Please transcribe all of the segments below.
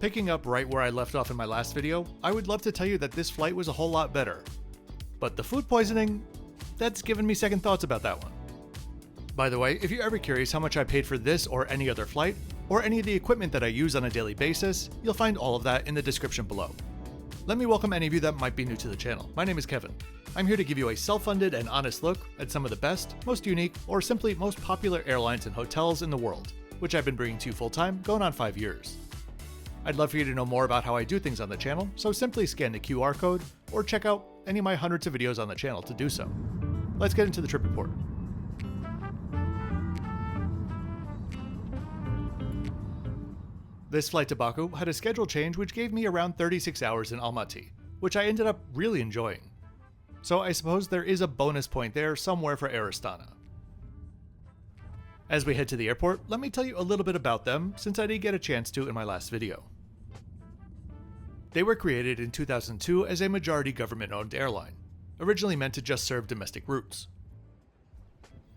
Picking up right where I left off in my last video, I would love to tell you that this flight was a whole lot better. But the food poisoning, that's given me second thoughts about that one. By the way, if you're ever curious how much I paid for this or any other flight, or any of the equipment that I use on a daily basis, you'll find all of that in the description below. Let me welcome any of you that might be new to the channel. My name is Kevin. I'm here to give you a self-funded and honest look at some of the best, most unique, or simply most popular airlines and hotels in the world, which I've been bringing to you full-time, going on 5 years. I'd love for you to know more about how I do things on the channel, so simply scan the QR code, or check out any of my hundreds of videos on the channel to do so. Let's get into the trip report. This flight to Baku had a schedule change which gave me around 36 hours in Almaty, which I ended up really enjoying. So I suppose there is a bonus point there somewhere for Air Astana. As we head to the airport, let me tell you a little bit about them since I didn't get a chance to in my last video. They were created in 2002 as a majority government-owned airline, originally meant to just serve domestic routes.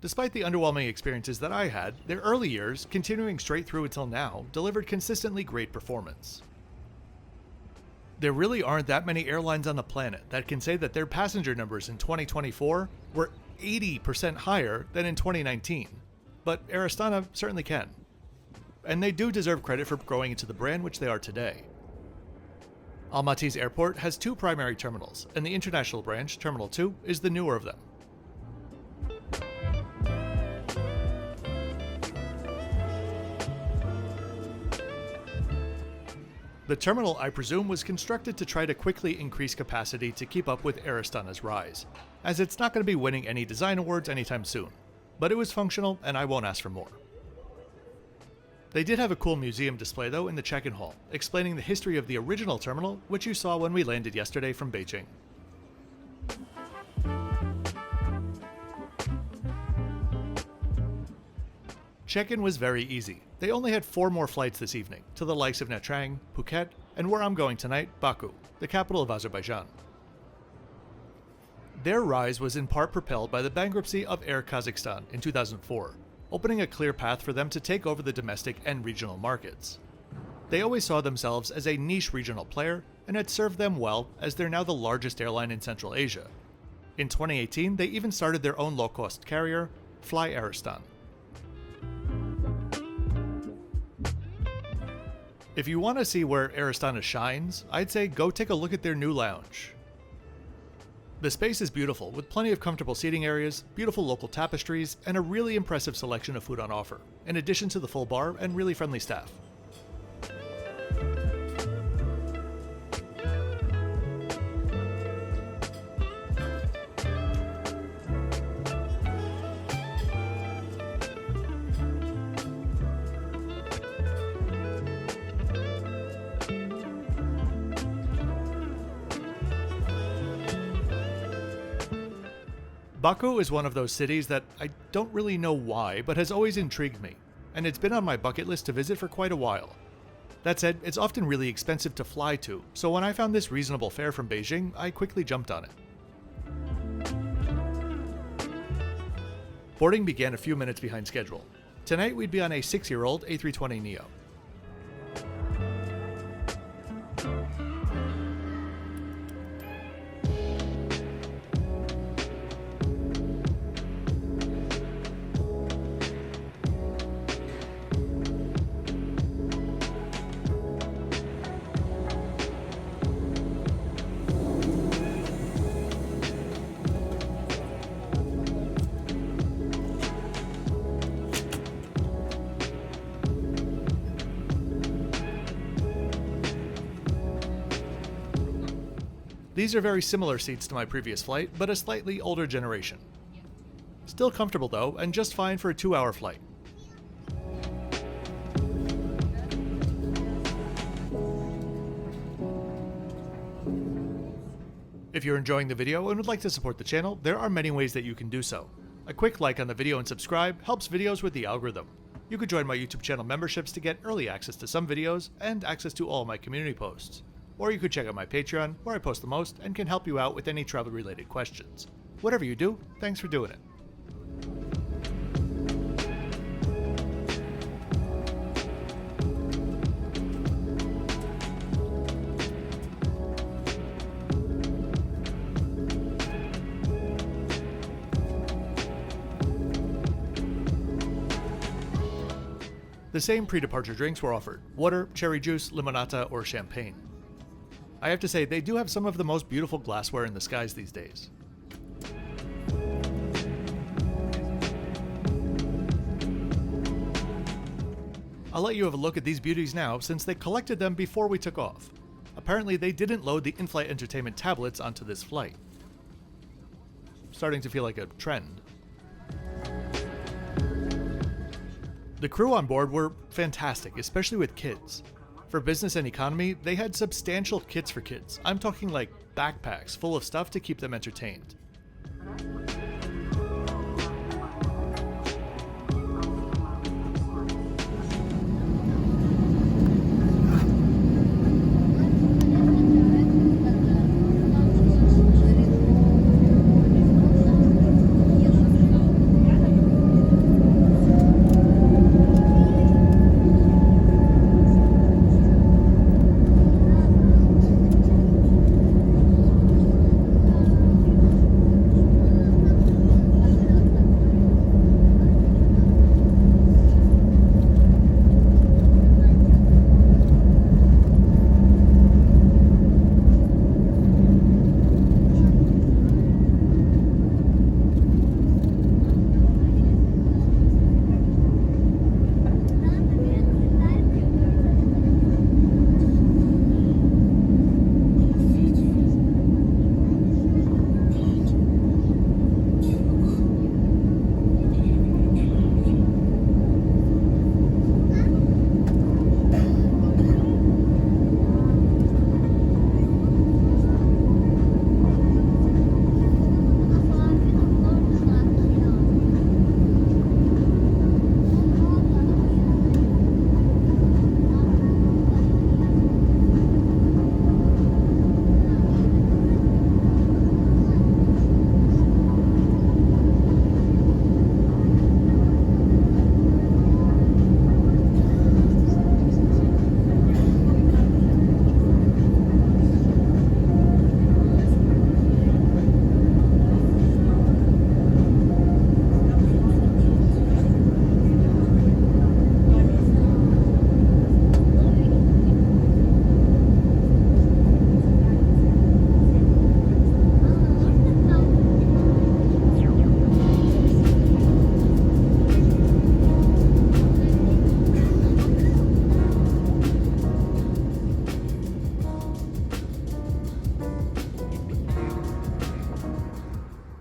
Despite the underwhelming experiences that I had, their early years, continuing straight through until now, delivered consistently great performance. There really aren't that many airlines on the planet that can say that their passenger numbers in 2024 were 80% higher than in 2019, but Air Astana certainly can. And they do deserve credit for growing into the brand which they are today. Almaty's airport has two primary terminals, and the international branch, Terminal 2, is the newer of them. The terminal, I presume, was constructed to try to quickly increase capacity to keep up with Air Astana's rise, as it's not going to be winning any design awards anytime soon, but it was functional and I won't ask for more. They did have a cool museum display though in the check-in hall, explaining the history of the original terminal, which you saw when we landed yesterday from Beijing. Check-in was very easy. They only had 4 more flights this evening, to the likes of Nha Trang, Phuket, and where I'm going tonight, Baku, the capital of Azerbaijan. Their rise was in part propelled by the bankruptcy of Air Kazakhstan in 2004, opening a clear path for them to take over the domestic and regional markets. They always saw themselves as a niche regional player, and had served them well as they're now the largest airline in Central Asia. In 2018, they even started their own low-cost carrier, Fly Air Astana. If you want to see where Air Astana shines, I'd say go take a look at their new lounge. The space is beautiful, with plenty of comfortable seating areas, beautiful local tapestries, and a really impressive selection of food on offer, in addition to the full bar and really friendly staff. Baku is one of those cities that I don't really know why, but has always intrigued me, and it's been on my bucket list to visit for quite a while. That said, it's often really expensive to fly to, so when I found this reasonable fare from Beijing, I quickly jumped on it. Boarding began a few minutes behind schedule. Tonight we'd be on a 6-year-old A320neo. These are very similar seats to my previous flight, but a slightly older generation. Still comfortable though, and just fine for a 2-hour flight. If you're enjoying the video and would like to support the channel, there are many ways that you can do so. A quick like on the video and subscribe helps videos with the algorithm. You could join my YouTube channel memberships to get early access to some videos and access to all my community posts. Or you could check out my Patreon, where I post the most and can help you out with any travel-related questions. Whatever you do, thanks for doing it. The same pre-departure drinks were offered: water, cherry juice, limonata, or champagne. I have to say, they do have some of the most beautiful glassware in the skies these days. I'll let you have a look at these beauties now, since they collected them before we took off. Apparently they didn't load the in-flight entertainment tablets onto this flight. Starting to feel like a trend. The crew on board were fantastic, especially with kids. For business and economy, they had substantial kits for kids. I'm talking like backpacks full of stuff to keep them entertained.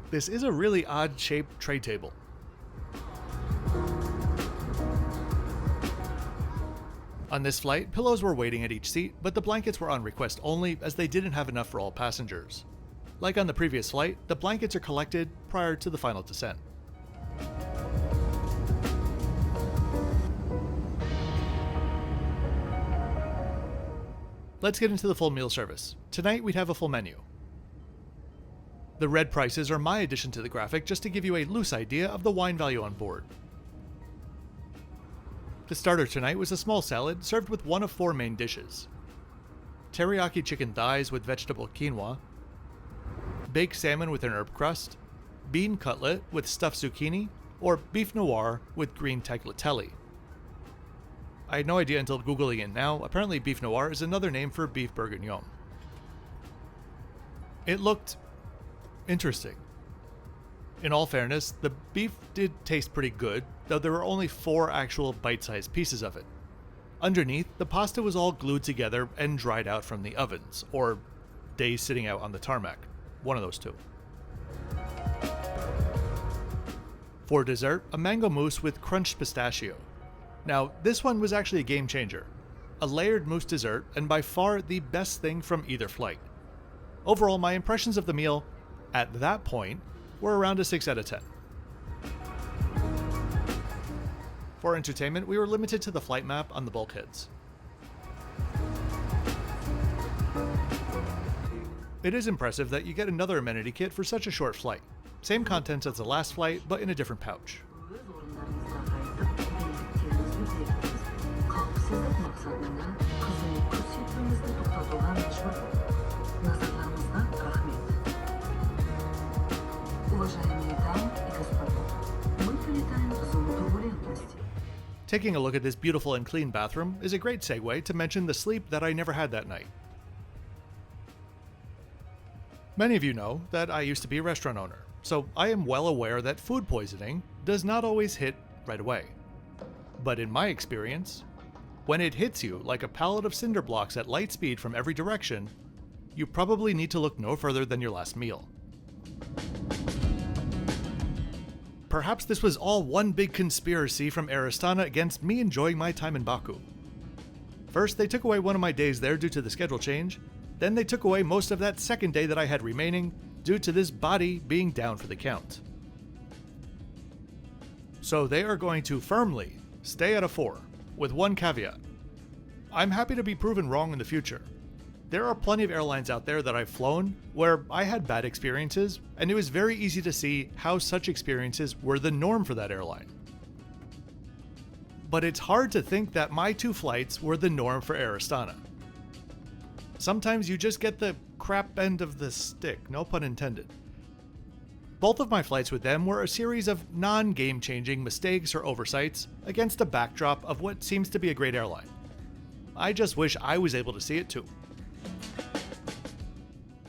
This is a really odd-shaped tray table. On this flight, pillows were waiting at each seat, but the blankets were on request only as they didn't have enough for all passengers. Like on the previous flight, the blankets are collected prior to the final descent. Let's get into the full meal service. Tonight we'd have a full menu. The red prices are my addition to the graphic just to give you a loose idea of the wine value on board. The starter tonight was a small salad served with one of 4 main dishes: teriyaki chicken thighs with vegetable quinoa, baked salmon with an herb crust, bean cutlet with stuffed zucchini, or beef noir with green tagliatelle. I had no idea until Googling it now. Apparently beef noir is another name for beef bourguignon. It looked interesting. In all fairness, the beef did taste pretty good, though there were only 4 actual bite-sized pieces of it. Underneath, the pasta was all glued together and dried out from the ovens, or days sitting out on the tarmac. One of those two. For dessert, a mango mousse with crunched pistachio. Now, this one was actually a game changer. A layered mousse dessert, and by far the best thing from either flight. Overall, my impressions of the meal, at that point, were around a 6 out of 10. For entertainment, we were limited to the flight map on the bulkheads. It is impressive that you get another amenity kit for such a short flight. Same contents as the last flight, but in a different pouch. taking a look at this beautiful and clean bathroom is a great segue to mention the sleep that I never had that night. Many of you know that I used to be a restaurant owner, so I am well aware that food poisoning does not always hit right away. But in my experience, when it hits you like a pallet of cinder blocks at light speed from every direction, you probably need to look no further than your last meal. Perhaps this was all one big conspiracy from Air Astana against me enjoying my time in Baku. First, they took away one of my days there due to the schedule change, then they took away most of that second day that I had remaining due to this body being down for the count. So they are going to firmly stay at a 4, with one caveat. I'm happy to be proven wrong in the future. There are plenty of airlines out there that I've flown where I had bad experiences, and it was very easy to see how such experiences were the norm for that airline. But it's hard to think that my 2 flights were the norm for Air Astana. Sometimes you just get the crap end of the stick, no pun intended. Both of my flights with them were a series of non-game-changing mistakes or oversights against a backdrop of what seems to be a great airline. I just wish I was able to see it too.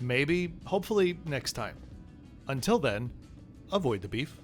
Maybe, hopefully, next time. Until then, avoid the beef.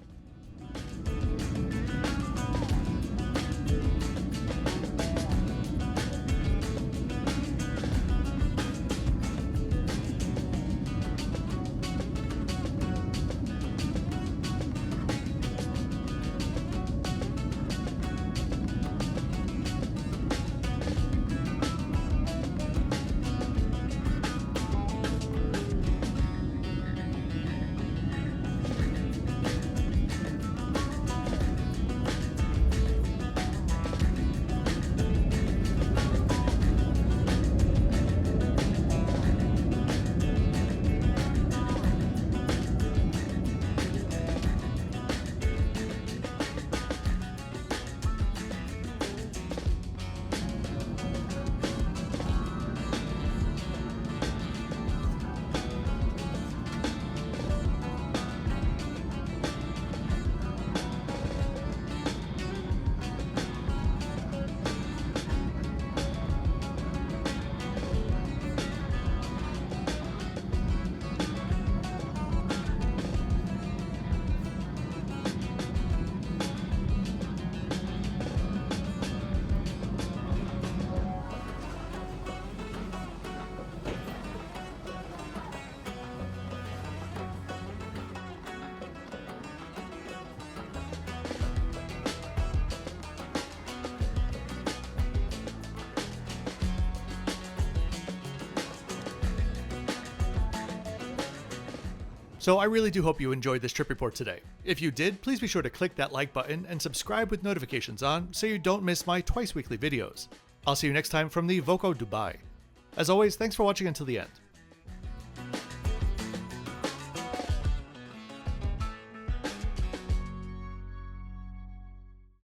So I really do hope you enjoyed this trip report today. If you did, please be sure to click that like button and subscribe with notifications on so you don't miss my twice weekly videos. I'll see you next time from the VOCO Dubai. As always, thanks for watching until the end.